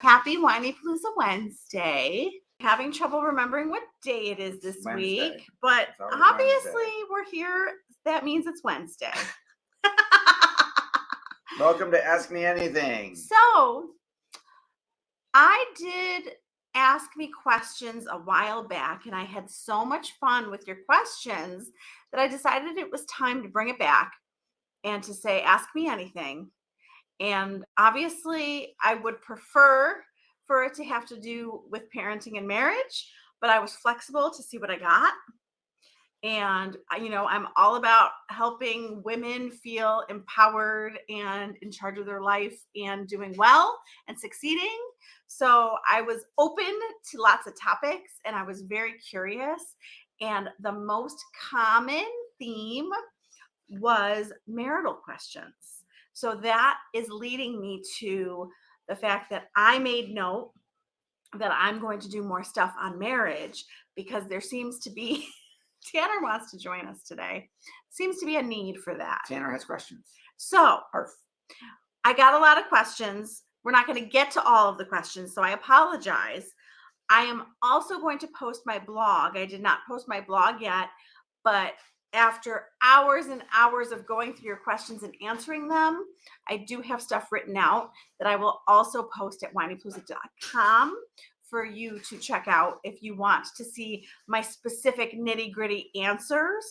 Happy Whiny Palooza Wednesday. Having trouble remembering what day it is this Wednesday. week, but It's always obviously Wednesday. we're here. That means it's Wednesday. Welcome to Ask Me Anything. So I did ask me questions a while back, and I had so much fun with your questions that I decided it was time to bring it back and to say, ask me anything. And obviously, I would prefer for it to have to do with parenting and marriage, but I was flexible to see what I got. And, I'm all about helping women feel empowered and in charge of their life and doing well and succeeding. So I was open to lots of topics and I was very curious. And the most common theme was marital questions. So that is leading me to the fact that I made note that I'm going to do more stuff on marriage because there seems to be, Tanner wants to join us today. Seems to be a need for that. Tanner has questions. So Arf. I got a lot of questions. We're not going to get to all of the questions, so I apologize. I am also going to post my blog. I did not post my blog yet, but after hours and hours of going through your questions and answering them, I do have stuff written out that I will also post at whinypalooza.com for you to check out if you want to see my specific nitty-gritty answers,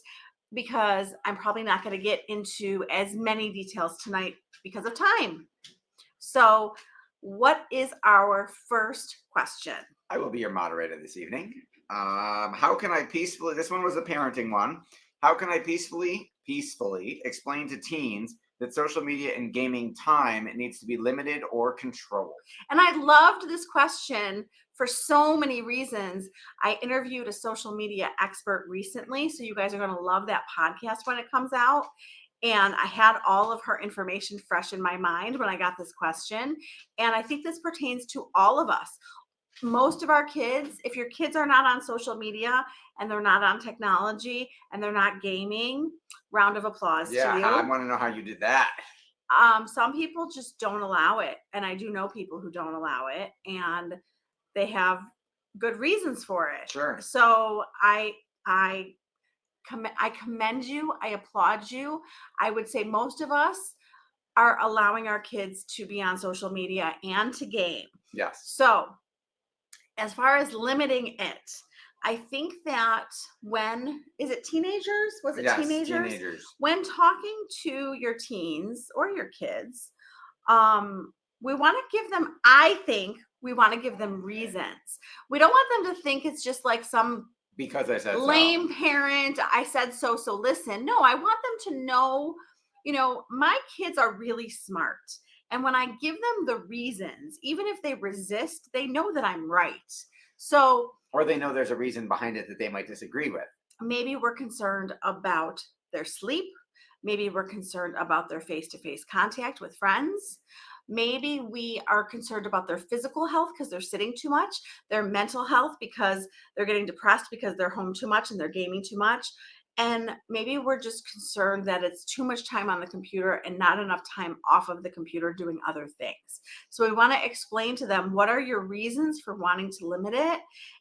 because I'm probably not going to get into as many details tonight because of time. So, what is our first question? I will be your moderator this evening. How can I peacefully, this one was a parenting one. How can I peacefully explain to teens that social media and gaming time needs to be limited or controlled? And I loved this question for so many reasons. I interviewed a social media expert recently, so you guys are going to love that podcast when it comes out. And I had all of her information fresh in my mind when I got this question. And I think this pertains to all of us. Most of our kids, if your kids are not on social media and they're not on technology and they're not gaming, round of applause to you. I want to know how you did that. Some people just don't allow it. And I do know people who don't allow it, and they have good reasons for it. Sure. So I commend you. I applaud you. I would say most of us are allowing our kids to be on social media and to game. Yes. So as far as limiting it, I think that is it teenagers? Was it yes, teenagers? When talking to your teens or your kids, we want to give them, we want to give them reasons. We don't want them to think it's just like some because I said lame parent, I said so listen. No, I want them to know, my kids are really smart. And when I give them the reasons, even if they resist, they know that I'm right. So, or they know there's a reason behind it that they might disagree with. Maybe we're concerned about their sleep. Maybe we're concerned about their face-to-face contact with friends. Maybe we are concerned about their physical health because they're sitting too much, their mental health because they're getting depressed because they're home too much and they're gaming too much. And maybe we're just concerned that it's too much time on the computer and not enough time off of the computer doing other things. So we want to explain to them, what are your reasons for wanting to limit it?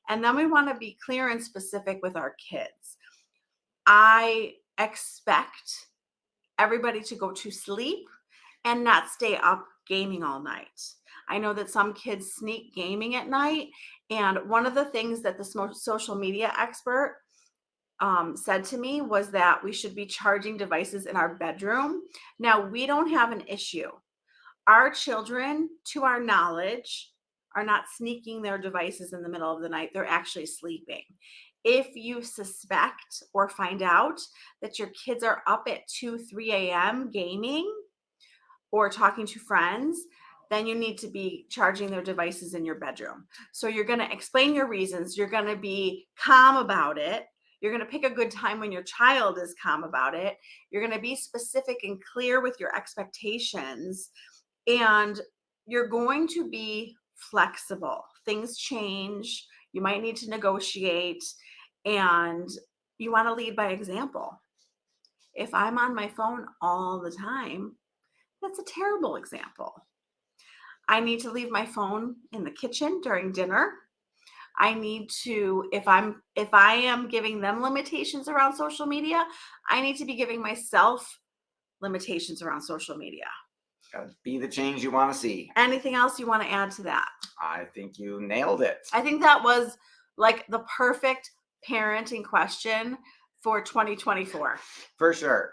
And then we want to be clear and specific with our kids. I expect everybody to go to sleep and not stay up gaming all night. I know that some kids sneak gaming at night. And one of the things that the social media expert said to me was that we should be charging devices in our bedroom. Now, we don't have an issue. Our children, to our knowledge, are not sneaking their devices in the middle of the night. They're actually sleeping. If you suspect or find out that your kids are up at 2, 3 a.m. gaming or talking to friends, then you need to be charging their devices in your bedroom. So you're going to explain your reasons. You're going to be calm about it. You're going to pick a good time when your child is calm about it. You're going to be specific and clear with your expectations. And you're going to be flexible. Things change. You might need to negotiate. And you want to lead by example. If I'm on my phone all the time, that's a terrible example. I need to leave my phone in the kitchen during dinner. I need to, if I am giving them limitations around social media, I need to be giving myself limitations around social media. Be the change you want to see. Anything else you want to add to that? I think you nailed it. I think that was like the perfect parenting question for 2024. For sure.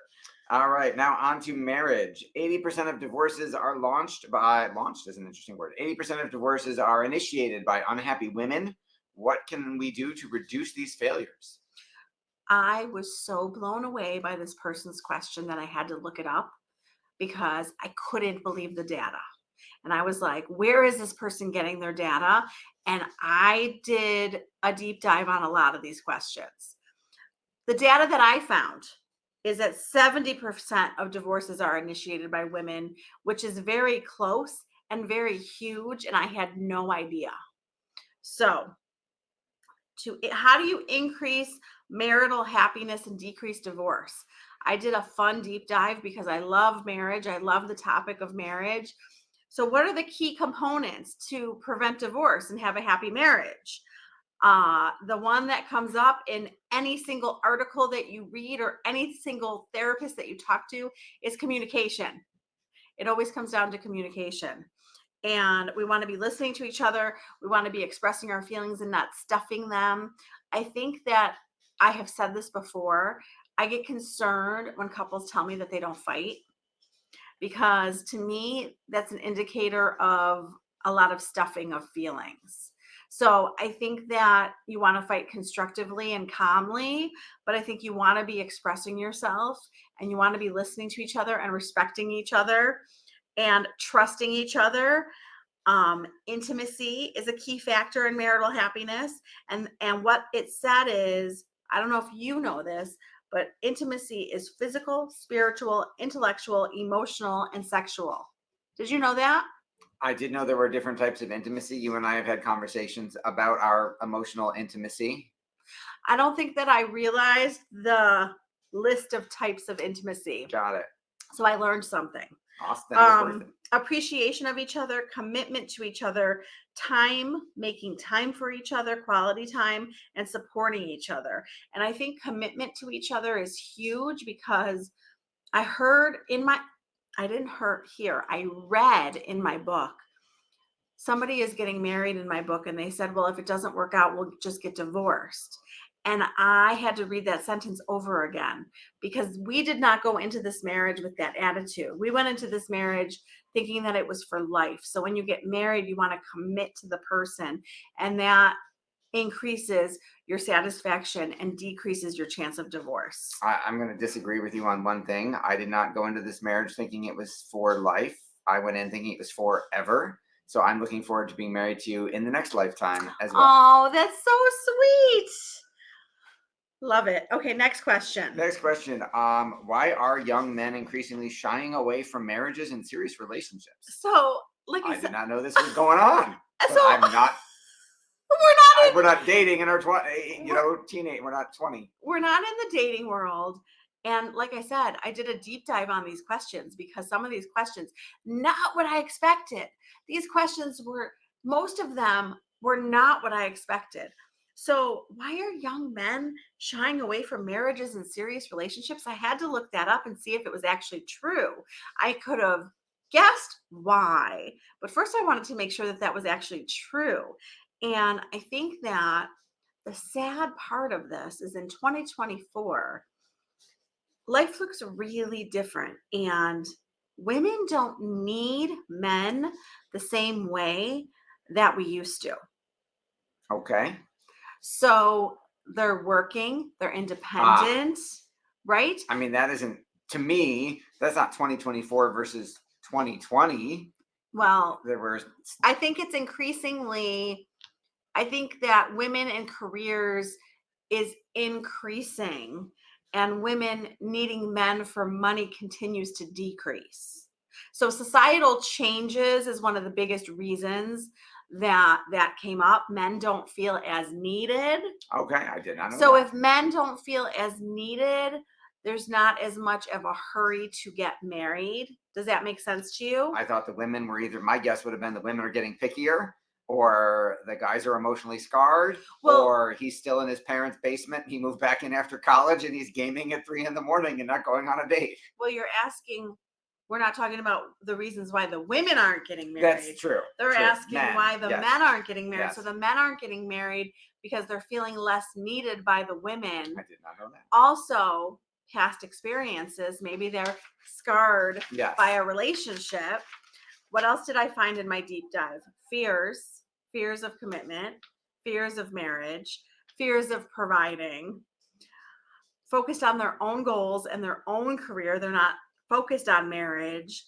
All right, now on to marriage. 80% of divorces are launched is an interesting word. 80% of divorces are initiated by unhappy women. What can we do to reduce these failures? I was so blown away by this person's question that I had to look it up because I couldn't believe the data. And I was like, where is this person getting their data? And I did a deep dive on a lot of these questions. The data that I found is that 70% of divorces are initiated by women, which is very close and very huge. And I had no idea. So, how do you increase marital happiness and decrease divorce? I did a fun deep dive because I love marriage. I love the topic of marriage. So, what are the key components to prevent divorce and have a happy marriage? The one that comes up in any single article that you read or any single therapist that you talk to is communication. It always comes down to communication. And we want to be listening to each other. We want to be expressing our feelings and not stuffing them. I think that I have said this before. I get concerned when couples tell me that they don't fight because to me, that's an indicator of a lot of stuffing of feelings. So I think that you want to fight constructively and calmly, but I think you want to be expressing yourself and you want to be listening to each other and respecting each other and trusting each other. Intimacy is a key factor in marital happiness. And what it said is, I don't know if you know this, but intimacy is physical, spiritual, intellectual, emotional, and sexual. Did you know that? I did know there were different types of intimacy. You and I have had conversations about our emotional intimacy. I don't think that I realized the list of types of intimacy. Got it. So I learned something. Awesome. That was worth it. Appreciation of each other, commitment to each other, time, making time for each other, quality time, and supporting each other. And I think commitment to each other is huge because I read in my book. Somebody is getting married in my book, and they said, well, if it doesn't work out, we'll just get divorced. And I had to read that sentence over again because we did not go into this marriage with that attitude. We went into this marriage thinking that it was for life. So when you get married, you want to commit to the person, and that increases your satisfaction and decreases your chance of divorce. I'm going to disagree with you on one thing. I did not go into this marriage thinking it was for life. I went in thinking it was forever. So I'm looking forward to being married to you in the next lifetime as well. Oh, that's so sweet. Love it. Okay, next question. Next question. Why are young men increasingly shying away from marriages and serious relationships? So, like I did not know this was going on. So I'm not. We're not dating in our teenage. We're not 20. We're not in the dating world. And like I said, I did a deep dive on these questions because some of these questions, not what I expected. These questions most of them were not what I expected. So why are young men shying away from marriages and serious relationships? I had to look that up and see if it was actually true. I could have guessed why, but first I wanted to make sure that that was actually true. And I think that the sad part of this is in 2024, life looks really different, and women don't need men the same way that we used to. Okay. So they're working, they're independent, right? I mean, that isn't, to me, that's not 2024 versus 2020. Well, I think it's increasingly, I think that women in careers is increasing and women needing men for money continues to decrease. So societal changes is one of the biggest reasons that came up. Men don't feel as needed. Okay, I did not know So that. if men don't feel as needed, there's not as much of a hurry to get married. Does that make sense to you? I thought the women were either, my guess would have been the women are getting pickier, or the guys are emotionally scarred, Well, or he's still in his parents' basement. He moved back in after college and he's gaming at 3 in the morning and not going on a date. well, you're asking, we're not talking about the reasons why the women aren't getting married. That's true. They're True. asking Men. why the Yes. men aren't getting married. Yes. So the men aren't getting married because they're feeling less needed by the women. I did not know that. Also, past experiences, maybe they're scarred Yes. by a relationship. What else did I find in my deep dive? Fears of commitment, fears of marriage, fears of providing, focused on their own goals and their own career. They're not focused on marriage.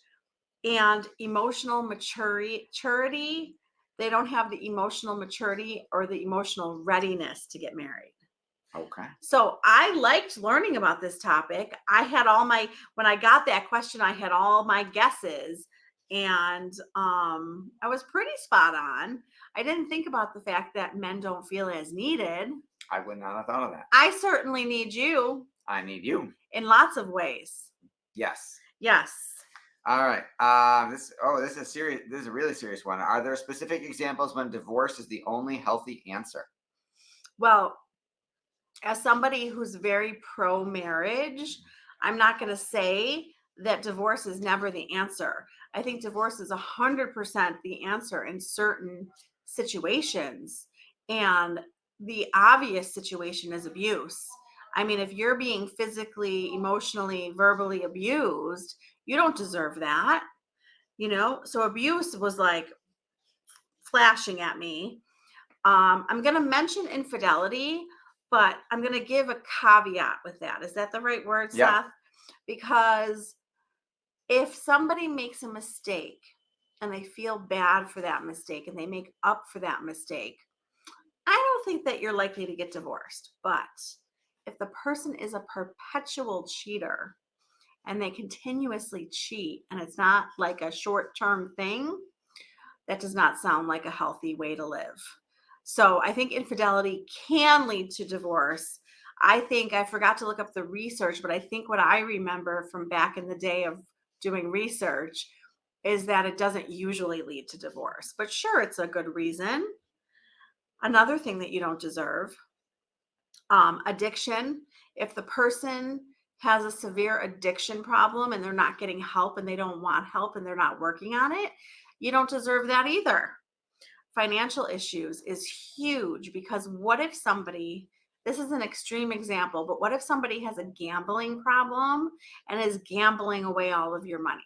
And emotional maturity. They don't have the emotional maturity or the emotional readiness to get married. Okay. So I liked learning about this topic. When I got that question, I had all my guesses, and I was pretty spot on. I didn't think about the fact that men don't feel as needed. I would not have thought of that. I certainly need you I need you. in lots of ways. Yes. Yes. All right. This is a serious. This is a really serious one. Are there specific examples when divorce is the only healthy answer? Well, as somebody who's very pro marriage, I'm not going to say that divorce is never the answer. I think divorce is 100% the answer in certain situations. And the obvious situation is abuse. I mean, if you're being physically, emotionally, verbally abused, you don't deserve that, So abuse was like flashing at me. I'm going to mention infidelity, but I'm going to give a caveat with that. Is that the right word, Yep. Seth? Because if somebody makes a mistake and they feel bad for that mistake and they make up for that mistake, I don't think that you're likely to get divorced. But if the person is a perpetual cheater and they continuously cheat and it's not like a short-term thing, that does not sound like a healthy way to live. So I think infidelity can lead to divorce. I forgot to look up the research, but I think what I remember from back in the day of doing research is that it doesn't usually lead to divorce. But sure, it's a good reason. Another thing that you don't deserve, addiction. If the person has a severe addiction problem and they're not getting help and they don't want help and they're not working on it, you don't deserve that either. Financial issues is huge, because what if somebody, this is an extreme example, but what if somebody has a gambling problem and is gambling away all of your money?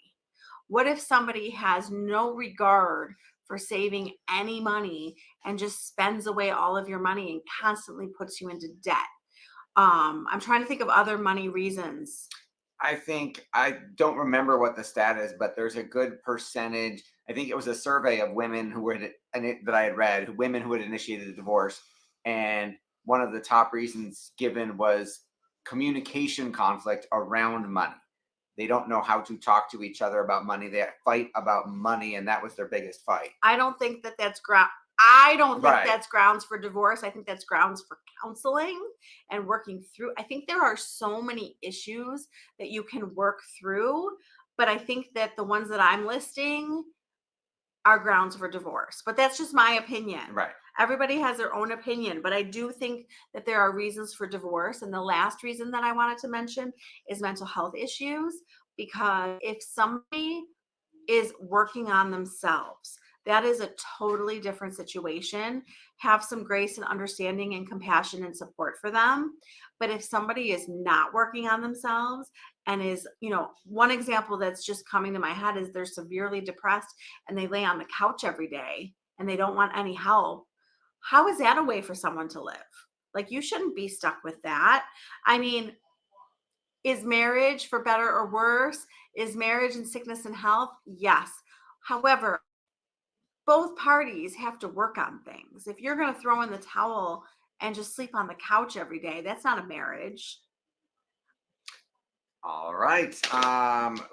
What if somebody has no regard for saving any money and just spends away all of your money and constantly puts you into debt? I'm trying to think of other money reasons. I think, I don't remember what the stat is, but there's a good percentage. I think it was a survey of women who were that I had read, women who had initiated a divorce, and one of the top reasons given was communication conflict around money. They don't know how to talk to each other about money. They fight about money, and that was their biggest fight. I don't think that that's I don't think Right. that's grounds for divorce. I think that's grounds for counseling and working through. I think there are so many issues that you can work through, but I think that the ones that I'm listing are grounds for divorce. But that's just my opinion. Right. Everybody has their own opinion, but I do think that there are reasons for divorce. And the last reason that I wanted to mention is mental health issues, because if somebody is working on themselves, that is a totally different situation. Have some grace and understanding and compassion and support for them. But if somebody is not working on themselves and is, one example that's just coming to my head is they're severely depressed and they lay on the couch every day and they don't want any help. How is that a way for someone to live? Like, you shouldn't be stuck with that. I mean, is marriage for better or worse? Is marriage in sickness and health? Yes. However, both parties have to work on things. If you're going to throw in the towel and just sleep on the couch every day, that's not a marriage. All right.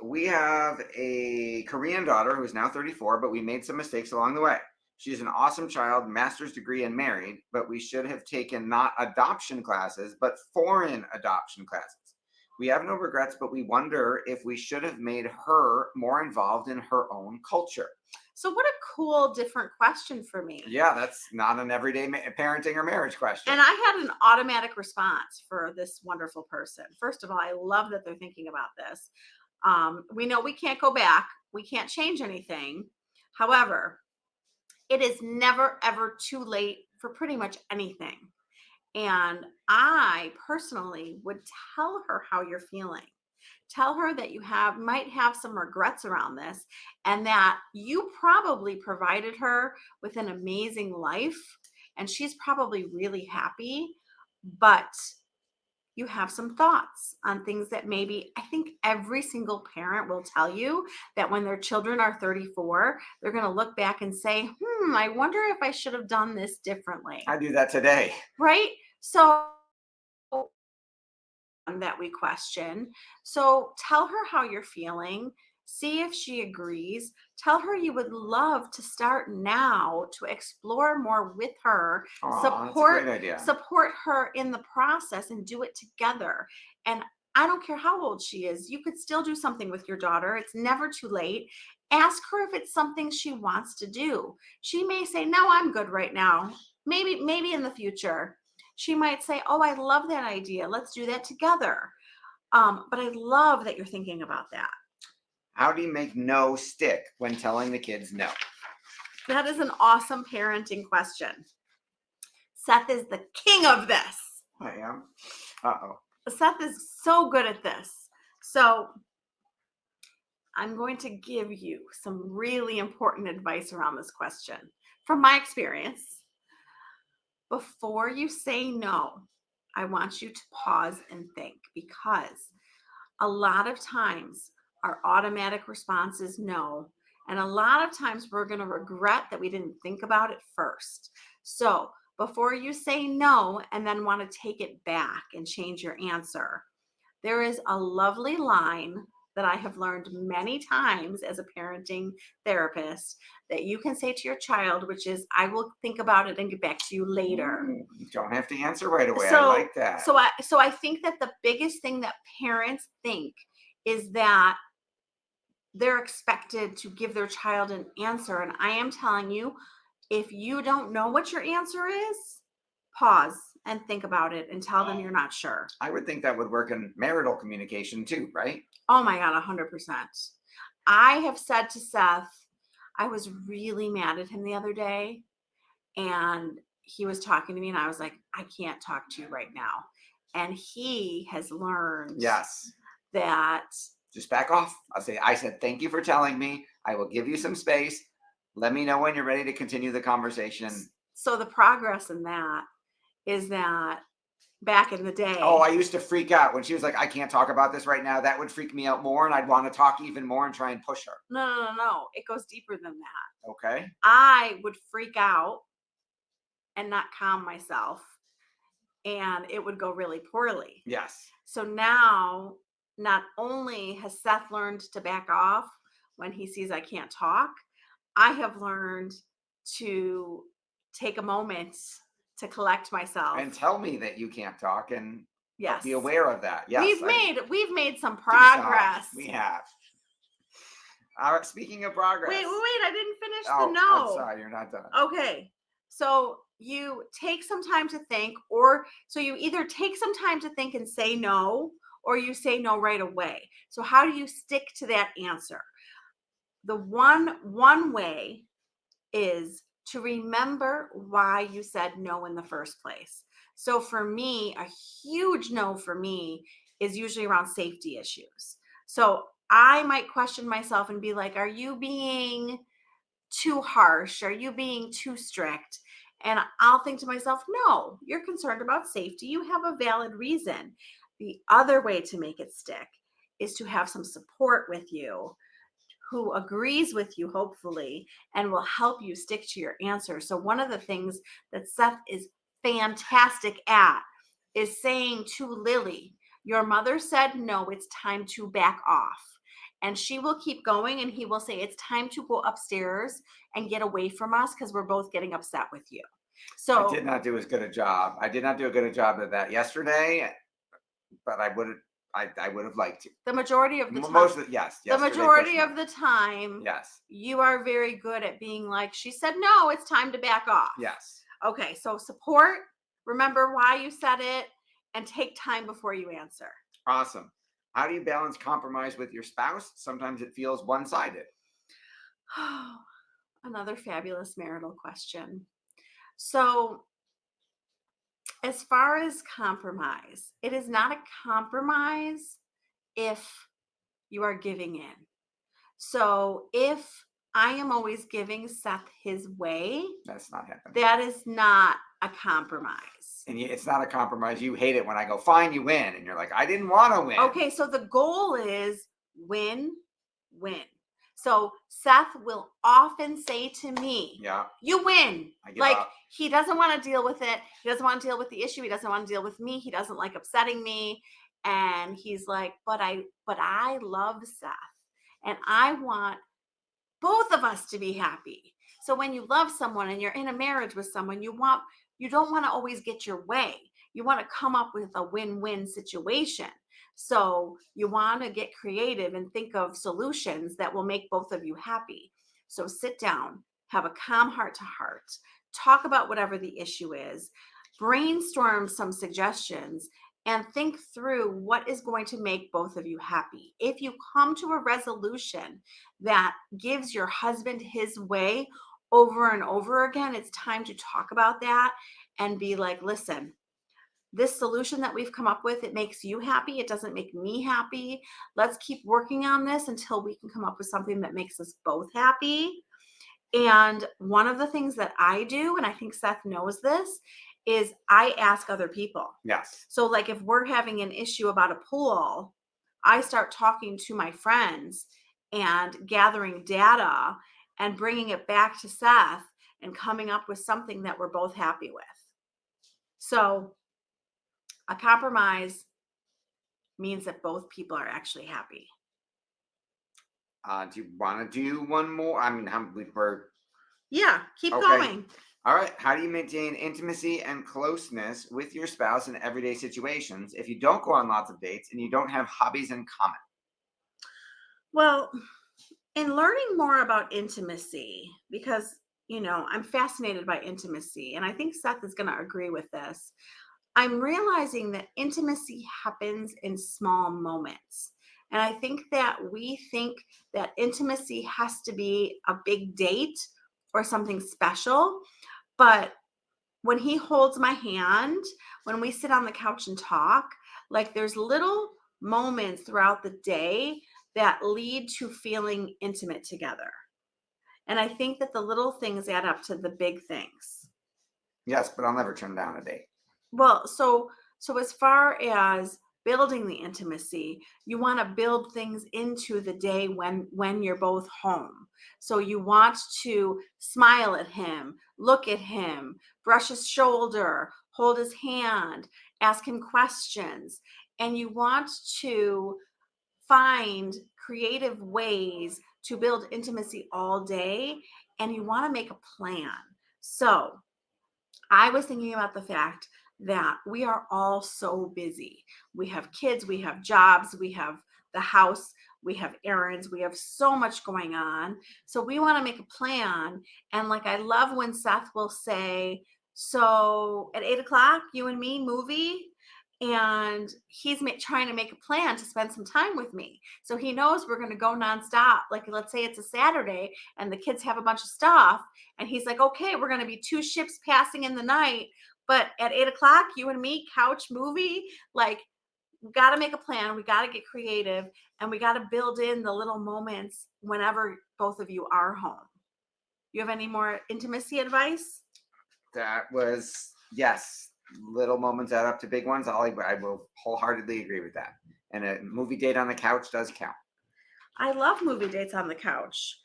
We have a Korean daughter who's now 34, but we made some mistakes along the way. She's an awesome child, master's degree, and married, but we should have taken not adoption classes, but foreign adoption classes. We have no regrets, but we wonder if we should have made her more involved in her own culture. So, what a cool, different question for me. Yeah, that's not an everyday parenting or marriage question. And I had an automatic response for this wonderful person. First of all, I love that they're thinking about this. We know we can't go back, we can't change anything. However, it is never, ever too late for pretty much anything. And I personally would tell her how you're feeling. Tell her that you might have some regrets around this and that you probably provided her with an amazing life and she's probably really happy, but you have some thoughts on things that maybe I think every single parent will tell you that when their children are 34, they're going to look back and say, I wonder if I should have done this differently. I do that today. Right? So that we question. So tell her how you're feeling. See if she agrees. Tell her you would love to start now to explore more with her. Oh, that's a Support great idea. support her in the process and do it together. And I don't care how old she is. You could still do something with your daughter. It's never too late. Ask her if it's something she wants to do. She may say, "No, I'm good right now." Maybe in the future she might say, "Oh, I love that idea. Let's do that together." But I love that you're thinking about that. How do you make no stick when telling the kids no? That is an awesome parenting question. Seth is the king of this. I am. Uh-oh. Seth is so good at this. So I'm going to give you some really important advice around this question. From my experience, before you say no, I want you to pause and think because a lot of times our automatic response is no. And a lot of times we're going to regret that we didn't think about it first. So before you say no and then want to take it back and change your answer, there is a lovely line that I have learned many times as a parenting therapist that you can say to your child, which is, "I will think about it and get back to you later." You don't have to answer right away. I So like that. so I think that the biggest thing that parents think is that they're expected to give their child an answer. And I am telling you, if you don't know what your answer is, pause and think about it and tell them you're not sure. I would think that would work in marital communication too, right? Oh my God, 100%. I have said to Seth, I was really mad at him the other day, and he was talking to me, and I was like, "I can't talk to you right now." And he has learned Yes. that, Just back off. I said, thank you for telling me. I will give you some space. Let me know when you're ready to continue the conversation. so the progress in that is that back in the day, Oh, I used to freak out when she was like, I can't talk about this right now. That would freak me out more. And I'd want to talk even more and try and push her. no, it goes deeper than that. Okay. I would freak out and not calm myself, and it would go really poorly. Yes. So now, not only has Seth learned to back off when he sees I can't talk, I have learned to take a moment to collect myself. And tell me that you can't talk and Yes. be aware of that. Yes. We've made some Do progress. we have. Speaking of progress. Wait, I didn't finish Oh, the no. I'm sorry, you're not done. Okay. So you take some time to think, or so you either take some time to think and say no, or you say no right away. So how do you stick to that answer? The one way is to remember why you said no in the first place. So for me, a huge no for me is usually around safety issues. So I might question myself and be like, are you being too harsh? Are you being too strict? And I'll think to myself, no, you're concerned about safety. You have a valid reason. The other way to make it stick is to have some support with you who agrees with you, hopefully, and will help you stick to your answer. So, one of the things that Seth is fantastic at is saying to Lily, "Your mother said no, it's time to back off." And she will keep going, and he will say, "It's time to go upstairs and get away from us because we're both getting upset with you." I So, did not do as good a job. I did not do a good a job of that yesterday, but I would have liked to. The majority of the time. Most of yes, The yesterday majority pushed of the time, yes, you are very good at being like, she said no, it's time to back off. yes. Okay, so support, remember why you said it, and take time before you answer. Awesome. How do you balance compromise with your spouse? Sometimes it feels one-sided. Another fabulous marital question. So, as far as compromise, it is not a compromise if you are giving in. So, if I am always giving Seth his way, That's not happening. that is not a compromise. And it's not a compromise. You hate it when I go, fine, you win. And you're like, I didn't want to win. Okay, so the goal is win, win. So Seth will often say to me, Yeah. you win. I give Like up. he doesn't want to deal with it. He doesn't want to deal with the issue. He doesn't want to deal with me. He doesn't like upsetting me. And he's like, but I love Seth. And I want both of us to be happy. So when you love someone and you're in a marriage with someone, you don't want to always get your way. You want to come up with a win-win situation. So you want to get creative and think of solutions that will make both of you happy. So sit down, have a calm heart to heart, talk about whatever the issue is, brainstorm some suggestions, and think through what is going to make both of you happy. If you come to a resolution that gives your husband his way over and over again, it's time to talk about that and be like, listen, this solution that we've come up with, it makes you happy. It doesn't make me happy. Let's keep working on this until we can come up with something that makes us both happy. And one of the things that I do, and I think Seth knows this, is I ask other people. Yes. So, like, if we're having an issue about a pool, I start talking to my friends and gathering data and bringing it back to Seth and coming up with something that we're both happy with. So, a compromise means that both people are actually happy. Do you want to do one more? I mean, we're Yeah, keep okay. going. All right. How do you maintain intimacy and closeness with your spouse in everyday situations if you don't go on lots of dates and you don't have hobbies in common? Well, in learning more about intimacy, because, I'm fascinated by intimacy, and I think Seth is going to agree with this. I'm realizing that intimacy happens in small moments. And I think that we think that intimacy has to be a big date or something special. But when he holds my hand, when we sit on the couch and talk, like there's little moments throughout the day that lead to feeling intimate together. And I think that the little things add up to the big things. Yes, but I'll never turn down a date. Well, so as far as building the intimacy, you want to build things into the day when you're both home. So you want to smile at him, look at him, brush his shoulder, hold his hand, ask him questions, and you want to find creative ways to build intimacy all day, and you want to make a plan. So, I was thinking about the fact that we are all so busy. We have kids, we have jobs, we have the house, we have errands, we have so much going on. So we want to make a plan. And like, I love when Seth will say, so at 8 o'clock, you and me movie. And he's trying to make a plan to spend some time with me. So he knows we're going to go nonstop. Like, let's say it's a Saturday and the kids have a bunch of stuff. And he's like, okay, we're going to be two ships passing in the night. But at 8 o'clock, you and me, couch movie, like, we got to make a plan. We got to get creative and we got to build in the little moments whenever both of you are home. You have any more intimacy advice? That was, yes, little moments add up to big ones. I will wholeheartedly agree with that. And a movie date on the couch does count. I love movie dates on the couch.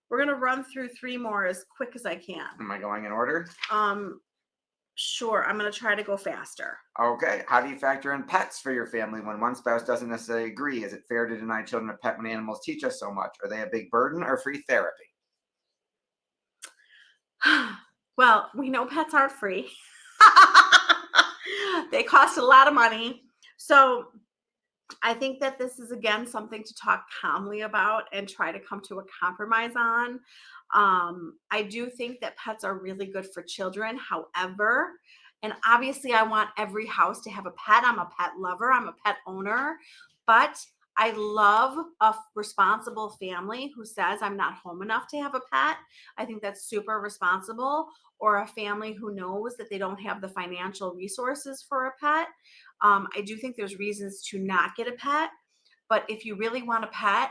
We're going to run through three more as quick as I can. Am I going in order? Sure. I'm going to try to go faster. Okay. How do you factor in pets for your family when one spouse doesn't necessarily agree? Is it fair to deny children a pet when animals teach us so much? Are they a big burden or free therapy? Well, we know pets aren't free. They cost a lot of money. So I think that this is again something to talk calmly about and try to come to a compromise on. I do think that pets are really good for children. However, and obviously, I want every house to have a pet. I'm a pet lover, I'm a pet owner, but I love a responsible family who says, I'm not home enough to have a pet. I think that's super responsible. Or a family who knows that they don't have the financial resources for a pet. I do think there's reasons to not get a pet, but if you really want a pet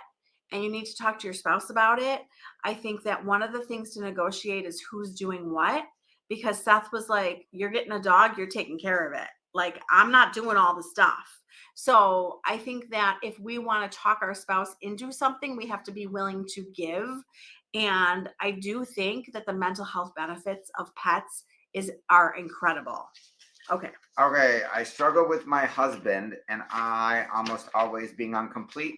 and you need to talk to your spouse about it, I think that one of the things to negotiate is who's doing what. Because Seth was like, you're getting a dog, you're taking care of it. Like, I'm not doing all the stuff. So I think that if we want to talk our spouse into something, we have to be willing to give. And I do think that the mental health benefits of pets are incredible. Okay. Okay, I struggle with my husband and I almost always being on complete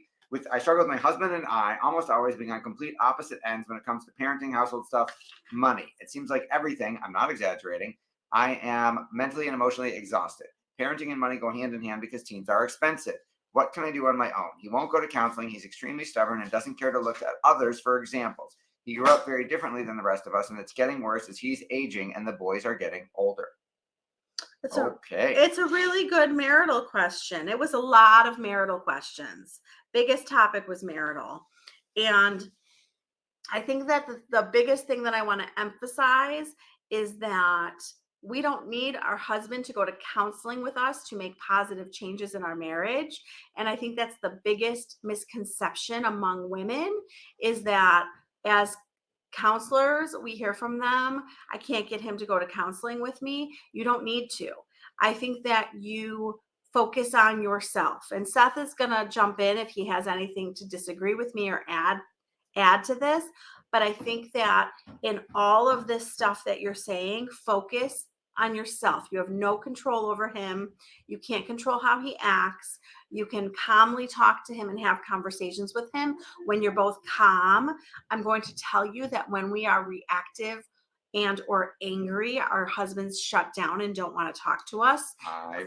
I struggle with my husband and I almost always being on complete opposite ends when it comes to parenting, household stuff, money. It seems like everything, I'm not exaggerating, I am mentally and emotionally exhausted. Parenting and money go hand in hand because teens are expensive. What can I do on my own? He won't go to counseling. He's extremely stubborn and doesn't care to look at others for examples. He grew up very differently than the rest of us, and it's getting worse as he's aging and the boys are getting older. Okay. It's a really good marital question. It was a lot of marital questions. Biggest topic was marital. And I think that the biggest thing that I want to emphasize is that we don't need our husband to go to counseling with us to make positive changes in our marriage. And I think that's the biggest misconception among women is that as counselors, we hear from them, I can't get him to go to counseling with me. You don't need to. I think that you focus on yourself. And Seth is going to jump in if he has anything to disagree with me or add to this. But I think that in all of this stuff that you're saying, focus on yourself. You have no control over him. You can't control how he acts. You can calmly talk to him and have conversations with him. When you're both calm, I'm going to tell you that when we are reactive and or angry, our husbands shut down and don't want to talk to us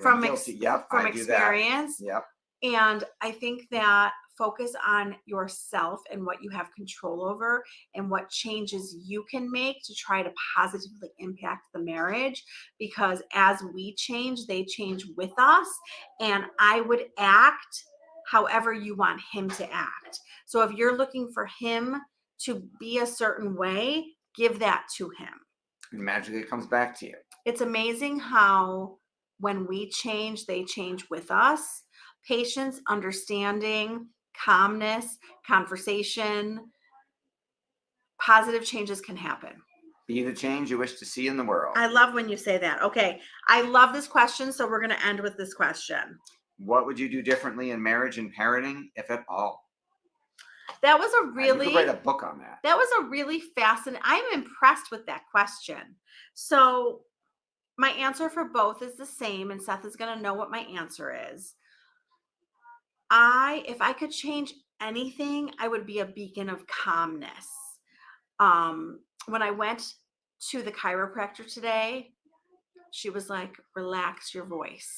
from experience. Yep. And I think that focus on yourself and what you have control over and what changes you can make to try to positively impact the marriage. Because as we change, they change with us. And I would act however you want him to act. So if you're looking for him to be a certain way, give that to him. And magically it comes back to you. It's amazing how when we change, they change with us. Patience, understanding, calmness, conversation, positive changes can happen. Be the change you wish to see in the world. I love when you say that. Okay. I love this question. So we're going to end with this question. What would you do differently in marriage and parenting, if at all? That was a really, you could write a book on that. That was a really fascinating, I'm impressed with that question. So my answer for both is the same, and Seth is going to know what my answer is. If I could change anything, I would be a beacon of calmness. When I went to the chiropractor today, she was like, relax your voice.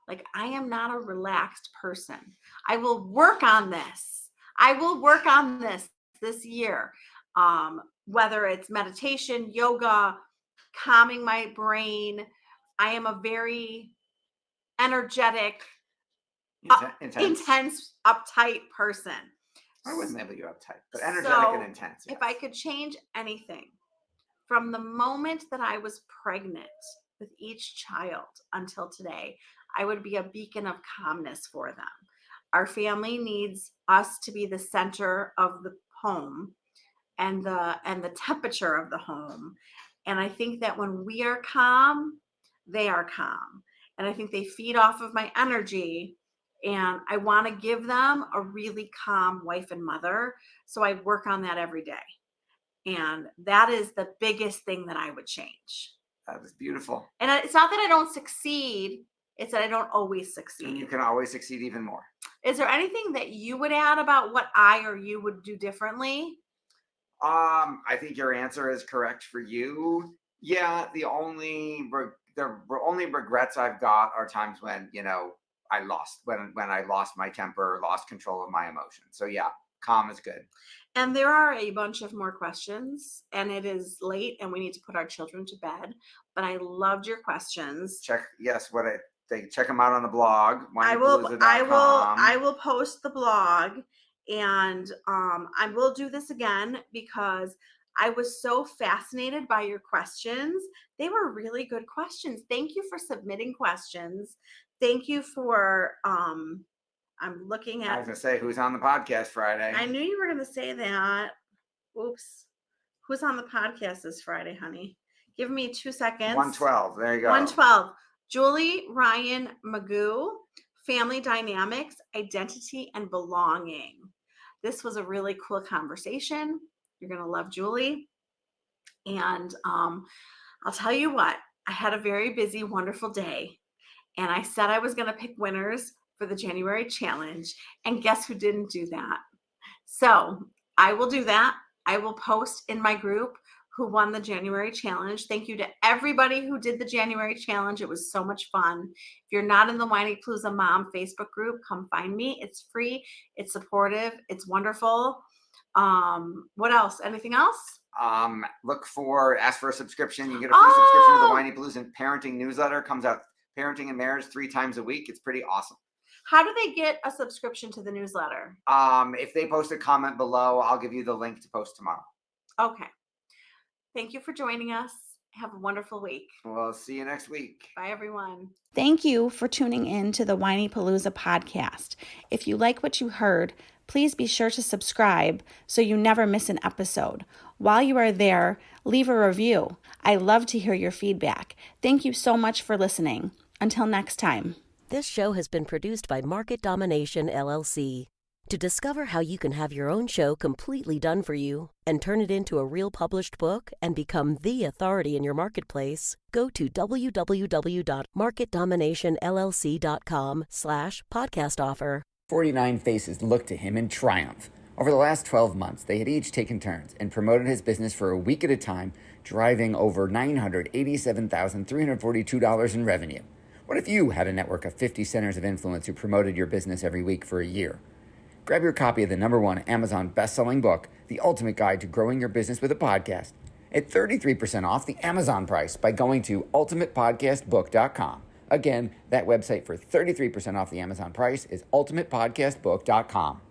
Like, I am not a relaxed person. I will work on this. I will work on this year. Whether it's meditation, yoga, calming my brain. I am a very energetic, intense, uptight person. I wouldn't label you uptight, but energetic and intense. Yes. If I could change anything from the moment that I was pregnant with each child until today, I would be a beacon of calmness for them. Our family needs us to be the center of the home and the temperature of the home. And I think that when we are calm, they are calm. And I think they feed off of my energy. And I want to give them a really calm wife and mother. So I work on that every day. And that is the biggest thing that I would change. That is beautiful. And it's not that I don't succeed. It's that I don't always succeed. And you can always succeed even more. Is there anything that you would add about what I or you would do differently? I think your answer is correct for you. Yeah, the the only regrets I've got are times when, I lost, when I lost my temper, lost control of my emotions. So yeah, calm is good. And there are a bunch of more questions, and it is late and we need to put our children to bed, but I loved your questions. Check them out on the blog, I whinypalooza.com. will post the blog, and I will do this again because I was so fascinated by your questions. They were really good questions. Thank you for submitting questions. Thank you for I'm looking I was at gonna say, who's on the podcast Friday? I knew you were going to say that. Oops. Who's on the podcast this Friday, honey? Give me 2 seconds. 112. There you go. 112. Julie Ryan Magoo, Family Dynamics, Identity and Belonging. This was a really cool conversation. You're going to love Julie. And I'll tell you what, I had a very busy, wonderful day. And I said I was going to pick winners for the January challenge. And guess who didn't do that? So I will do that. I will post in my group who won the January challenge. Thank you to everybody who did the January challenge. It was so much fun. If you're not in the Whiny Palooza Mom Facebook group, come find me. It's free. It's supportive. It's wonderful. What else? Anything else? Ask for a subscription. You get a free subscription to the Whiny Palooza Parenting newsletter. Comes out parenting and marriage 3 times a week. It's pretty awesome. How do they get a subscription to the newsletter? If they post a comment below, I'll give you the link to post tomorrow. Okay. Thank you for joining us. Have a wonderful week. We'll see you next week. Bye, everyone. Thank you for tuning in to the Whiny Palooza podcast. If you like what you heard, please be sure to subscribe so you never miss an episode. While you are there, leave a review. I love to hear your feedback. Thank you so much for listening. Until next time. This show has been produced by Market Domination, LLC. To discover how you can have your own show completely done for you and turn it into a real published book and become the authority in your marketplace, go to www.marketdominationllc.com/podcast offer. 49 Faces looked to him in triumph. Over the last 12 months, they had each taken turns and promoted his business for a week at a time, driving over $987,342 in revenue. What if you had a network of 50 centers of influence who promoted your business every week for a year? Grab your copy of the #1 Amazon best-selling book, The Ultimate Guide to Growing Your Business with a Podcast, at 33% off the Amazon price by going to ultimatepodcastbook.com. Again, that website for 33% off the Amazon price is ultimatepodcastbook.com.